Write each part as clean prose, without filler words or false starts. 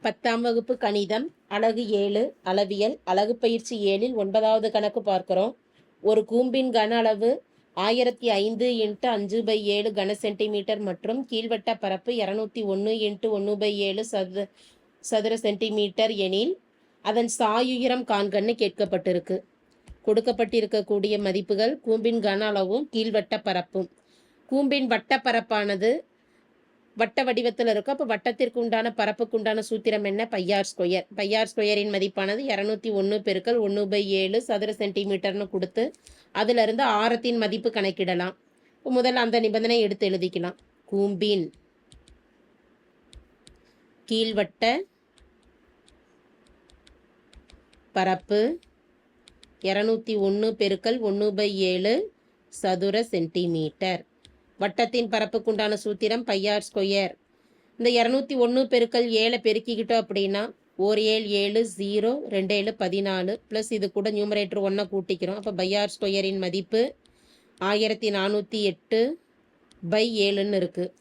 10ஆம் வகுப்பு கணிதம் அலகு 7 அளவியல் அலகு பயிற்சி 7ல் 9வது கணக்கு பார்க்கிறோம். ஒரு கூம்பின் கன அளவு 1005 × 5/7 கன சென்டிமீட்டர் மற்றும் கீழ்வட்ட பரப்பு 201 × 1/7 சதுர சென்டிமீட்டர் எனில் அதன் சாயுயரம் காண்கன்னு கேட்கப்பட்டிருக்கு. கொடுக்கப்பட்டிருக்கக்கூடிய மதிப்புகள் கூம்பின் கன அளவும் கீழ்வட்ட பரப்பும். கூம்பின் வட்ட பரப்பானது வட்ட வடிவத்தில் இருக்கும். அப்போ வட்டத்திற்கு உண்டான பரப்புக்கு உண்டான சூத்திரம் என்ன? Pi r square. பையார் ஸ்கொயரின் மதிப்பானது 201 × 1/7 சதுர சென்டிமீட்டர்னு கொடுத்து அதுல இருந்து ஆரத்தின் மதிப்பு கணக்கிடலாம். முதல்ல அந்த நிபந்தனை எடுத்து எழுதிக்கலாம். கூம்பின் கீழ்வட்ட பரப்பு 201 × 1/7 சதுர சென்டிமீட்டர். வட்டத்தின் பரப்புக்குண்டான சூத்திரம் பையார் ஸ்கொயர். இந்த 201 × 7 பெருக்கிக்கிட்டோம் அப்படின்னா 1 7 7 0 2 7 14 ப்ளஸ் இது கூட நியூமரேட்டர் 1 கூட்டிக்கிறோம். அப்போ பையார் ஸ்கொயரின் மதிப்பு 1408/7ன்னு இருக்குது.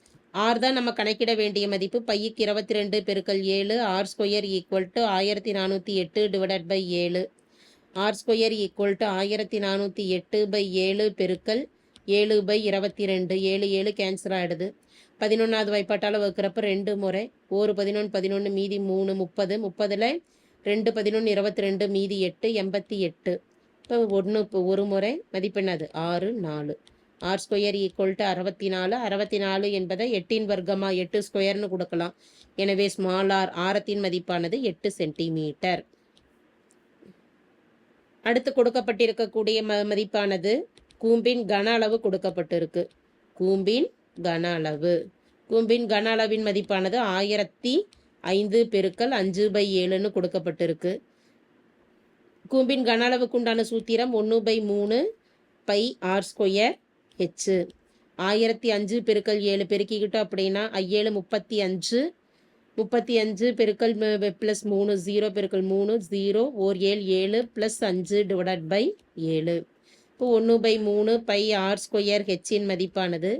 ஆர் தான் நம்ம கணக்கிட வேண்டிய மதிப்பு. பைக்கு 22 × 7 ஆர் ஸ்கொயர் = 1408/7. ஆர் ஸ்கொயர் = 1408/7 பெருக்கல் 7/22. 7 7 கேன்சல் ஆகிடுது. 11வது வாய்ப்பாட்டால் வகுக்கிறப்ப 2 முறை 1 11 11 மீதி 3 30. 30ல் 2 11 22 மீதி 8 88. இப்போ 1 இப்போ ஒரு முறை மதிப்பெண்ணது 6 4. R square = 64. 64 என்பதை 8ன் வர்க்கமாக 8 ஸ்கொயர்னு கொடுக்கலாம். எனவே ஸ்மால் ஆர் ஆரத்தின் மதிப்பானது 8 சென்டிமீட்டர். அடுத்து கொடுக்கப்பட்டிருக்கக்கூடிய மதிப்பானது கூம்பின் கன அளவு கொடுக்கப்பட்டிருக்கு. கூம்பின் கன அளவு. கூம்பின் கன அளவின் மதிப்பானது 1005 × 5/7ன்னு கொடுக்கப்பட்டிருக்கு. கூம்பின் கன அளவுக்கு உண்டான சூத்திரம் 1/3 πr² h. 1005 × 7 பெருக்கிக்கிட்டோம் அப்படின்னா 7 35 35 பெருக்கல் ப்ளஸ் 3 0 பெருக்கல் 3 0 1 7 7 ப்ளஸ் 5/7. இப்போ 1/3 πr² ஹெச்சின் மதிப்பானது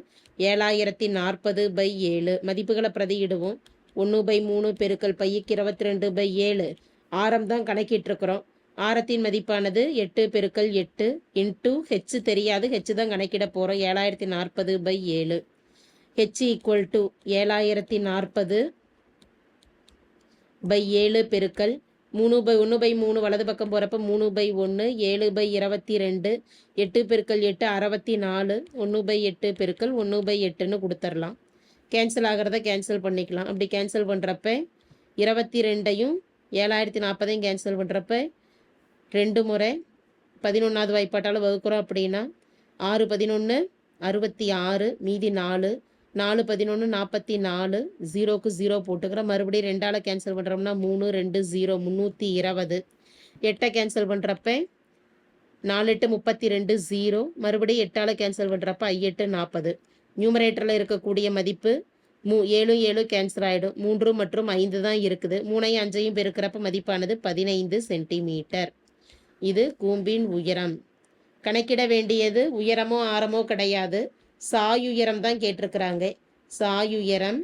7040/7. மதிப்புகளை பிரதியிடுவோம். 1/3 பெருக்கல் பைக்கு 22/7. ஆரம் தான் கணக்கிட்டுருக்குறோம். ஆரத்தின் மதிப்பானது 8 பெருக்கல் 8 இன்ட்டு ஹெச் தெரியாது, ஹெச் தான் கணக்கிட போகிறோம். 7040/7. ஹெச் = 7040/7 பெருக்கல் 1/3 வலது பக்கம் போகிறப்ப 3/1 7/22 8 பெருக்கல் 8 64 1/8 பெருக்கல் 1/8ன்னு கொடுத்துடலாம். கேன்சல் ஆகிறத கேன்சல் பண்ணிக்கலாம். அப்படி கேன்சல் பண்ணுறப்ப 22ஐயும் 7040ஐயும் கேன்சல் பண்ணுறப்ப 2 முறை 11வது வாய்ப்பாட்டால் வகுக்கிறோம் அப்படின்னா 6 11 66 மீதி 4 4 11 44 0க்கு 0 போட்டுக்கிறோம். மறுபடியும் 2ஆல் கேன்சல் பண்ணுறோம்னா 3 2 0 320. 8 கேன்சல் பண்ணுறப்ப 4 8 32 0. மறுபடியும் 8ஆல் கேன்சல் பண்ணுறப்ப 8 40. நியூமரேட்டரில் இருக்கக்கூடிய மதிப்பு 7 7 கேன்சல் ஆகிடும். 3 மற்றும் 5 தான் இருக்குது. 3ஐயும் 5ஐயும் பெருக்கிறப்ப மதிப்பானது 15 சென்டிமீட்டர். இது கூம்பின் உயரம். கணக்கிட வேண்டியது உயரமோ ஆரமோ கிடையாது, சாயுயரம் தான் கேட்டிருக்கிறாங்க. சாயுயரம்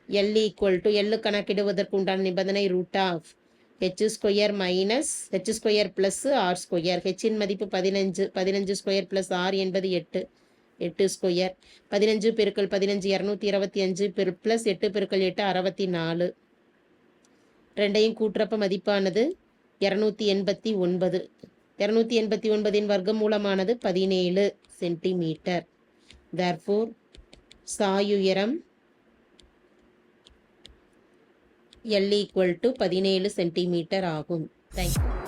L = L கணக்கிடுவதற்கு உண்டான நிபந்தனை h² - h² + r². ஹெச்சின் மதிப்பு 15. 15² + r என்பது 8. 8 ஸ்கொயர். 15 பெருக்கல் 15 225 ப்ளஸ் 8 பெருக்கல் 8 64. ரெண்டையும் கூட்டுறப்ப மதிப்பானது 289. 289இன் வர்க்கமூலமானது 17 சென்டிமீட்டர். Therefore, சாயுயரம் L = 17 சென்டிமீட்டர் ஆகும். தேங்க்யூ.